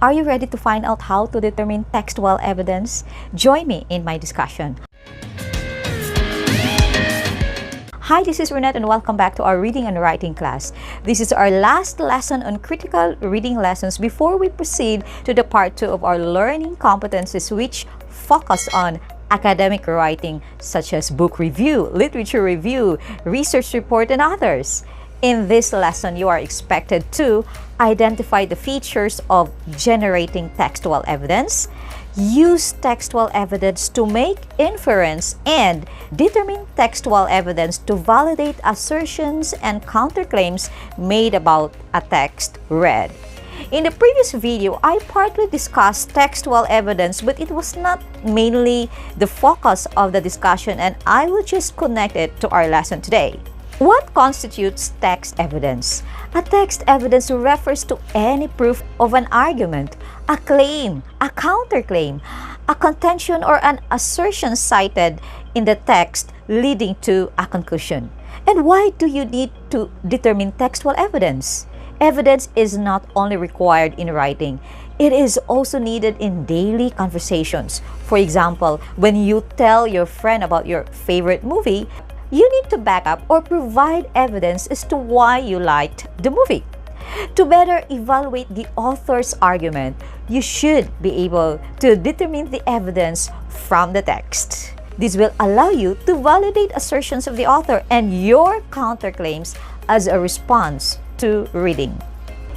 Are you ready to find out how to determine textual evidence? Join me in my discussion. Hi, this is Renette and welcome back to our reading and writing class. This is our last lesson on critical reading lessons before we proceed to the part 2 of our learning competencies, which focus on academic writing such as book review, literature review, research report, and others. In this lesson, you are expected to identify the features of generating textual evidence, use textual evidence to make inference, and determine textual evidence to validate assertions and counterclaims made about a text read. In the previous video, I partly discussed textual evidence, but it was not mainly the focus of the discussion, and I will just connect it to our lesson today. What constitutes text evidence? A text evidence refers to any proof of an argument, a claim, a counterclaim, a contention, or an assertion cited in the text leading to a conclusion. And why do you need to determine textual evidence? Evidence is not only required in writing, it is also needed in daily conversations. For example, when you tell your friend about your favorite movie, you need to back up or provide evidence as to why you liked the movie. To better evaluate the author's argument, you should be able to determine the evidence from the text. This will allow you to validate assertions of the author and your counterclaims as a response to reading.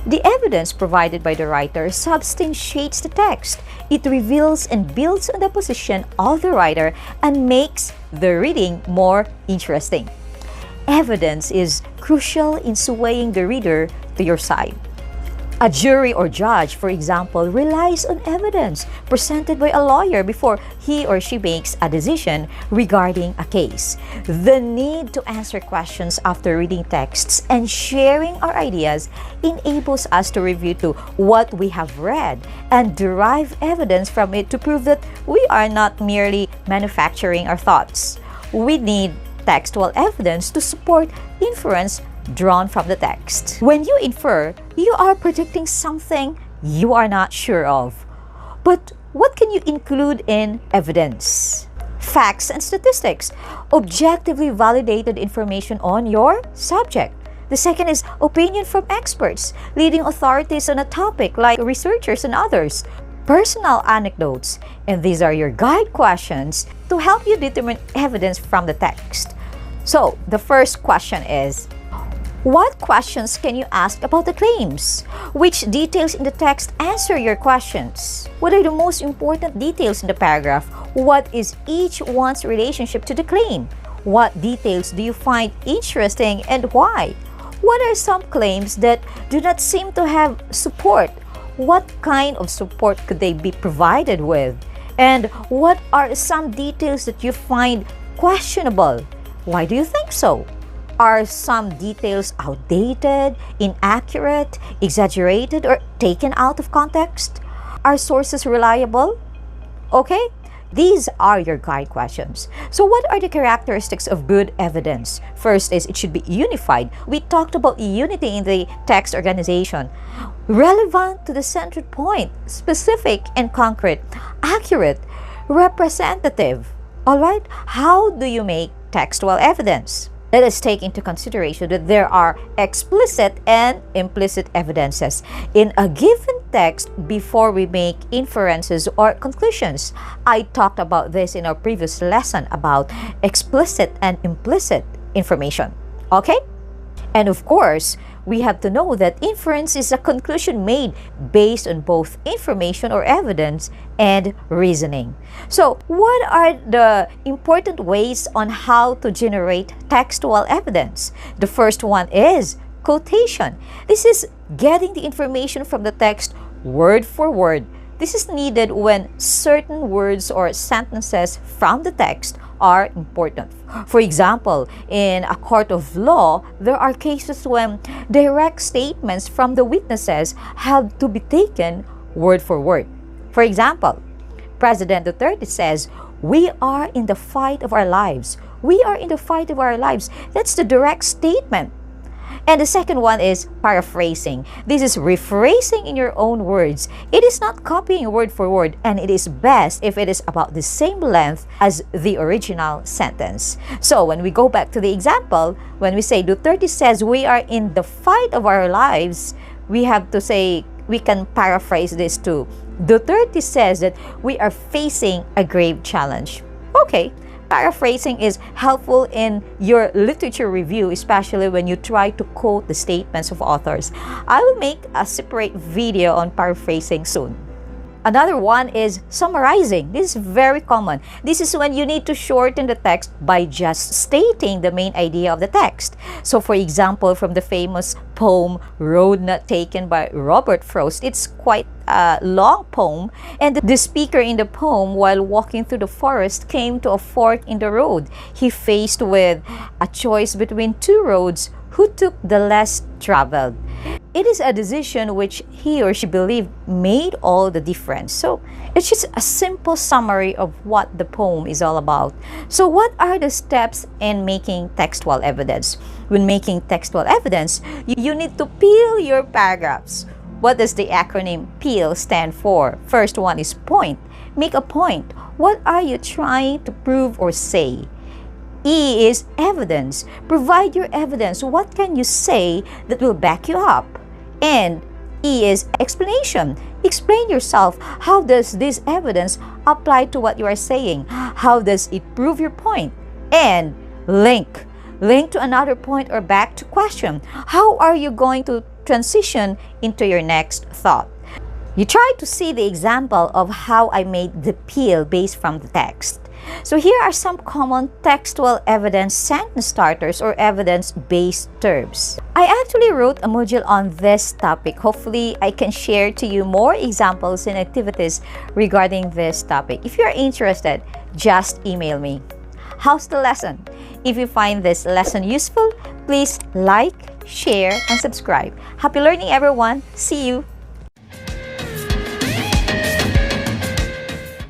The evidence provided by the writer substantiates the text. It reveals and builds on the position of the writer and makes the reading more interesting. Evidence is crucial in swaying the reader to your side. A jury or judge, for example, relies on evidence presented by a lawyer before he or she makes a decision regarding a case. The need to answer questions after reading texts and sharing our ideas enables us to review to what we have read and derive evidence from it to prove that we are not merely manufacturing our thoughts. We need textual evidence to support inference drawn from the text. When you infer, you are predicting something you are not sure of. But what can you include in evidence? Facts and statistics, objectively validated information on your subject. The second is opinion from experts, leading authorities on a topic like researchers and others. Personal anecdotes, and these are your guide questions to help you determine evidence from the text. So, the first question is, what questions can you ask about the claims? Which details in the text answer your questions? What are the most important details in the paragraph? What is each one's relationship to the claim? What details do you find interesting and why? What are some claims that do not seem to have support? What kind of support could they be provided with? And what are some details that you find questionable? Why do you think so? Are some details outdated, inaccurate, exaggerated, or taken out of context? Are sources reliable? Okay, these are your guide questions. So what are the characteristics of good evidence? First is it should be unified. We talked about unity in the text organization. Relevant to the centered point, specific and concrete, accurate, representative. All right, how do you make textual evidence? Let us take into consideration that there are explicit and implicit evidences in a given text before we make inferences or conclusions. I talked about this in our previous lesson about explicit and implicit information. Okay? And of course, we have to know that inference is a conclusion made based on both information or evidence and reasoning. So, what are the important ways on how to generate textual evidence? The first one is quotation. This is getting the information from the text word for word. This is needed when certain words or sentences from the text are important. For example, in a court of law, there are cases when direct statements from the witnesses have to be taken word for word. For example, President Duterte says, "We are in the fight of our lives." We are in the fight of our lives. That's the direct statement. And the second one is paraphrasing. This is rephrasing in your own words. It is not copying word for word, and it is best if it is about the same length as the original sentence. So when we go back to the example, when we say Duterte says we are in the fight of our lives, we have to say, we can paraphrase this to Duterte says that we are facing a grave challenge. Okay. Paraphrasing is helpful in your literature review, especially when you try to quote the statements of authors. I will make a separate video on paraphrasing soon. Another one is summarizing. This is very common. This is when you need to shorten the text by just stating the main idea of the text. So for example, from the famous poem Road Not Taken by Robert Frost, it's quite a long poem, and the speaker in the poem, while walking through the forest, came to a fork in the road. He faced with a choice between two roads. Who took the less traveled? It is a decision which he or she believed made all the difference. So it's just a simple summary of what the poem is all about. So what are the steps in making textual evidence? When making textual evidence, you need to peel your paragraphs. What does the acronym P.E.E.L stand for? First one is point. Make a point. What are you trying to prove or say? E is evidence. Provide your evidence. What can you say that will back you up? And E is explanation. Explain yourself. How does this evidence apply to what you are saying? How does it prove your point? And link. Link to another point or back to question. How are you going to transition into your next thought? You try to see the example of how I made the P.E.E.L based from the text. So here are some common textual evidence sentence starters or evidence-based terms. I actually wrote a module on this topic. Hopefully, I can share to you more examples and activities regarding this topic. If you're interested, just email me. How's the lesson? If you find this lesson useful, please like, share, and subscribe. Happy learning, everyone. See you.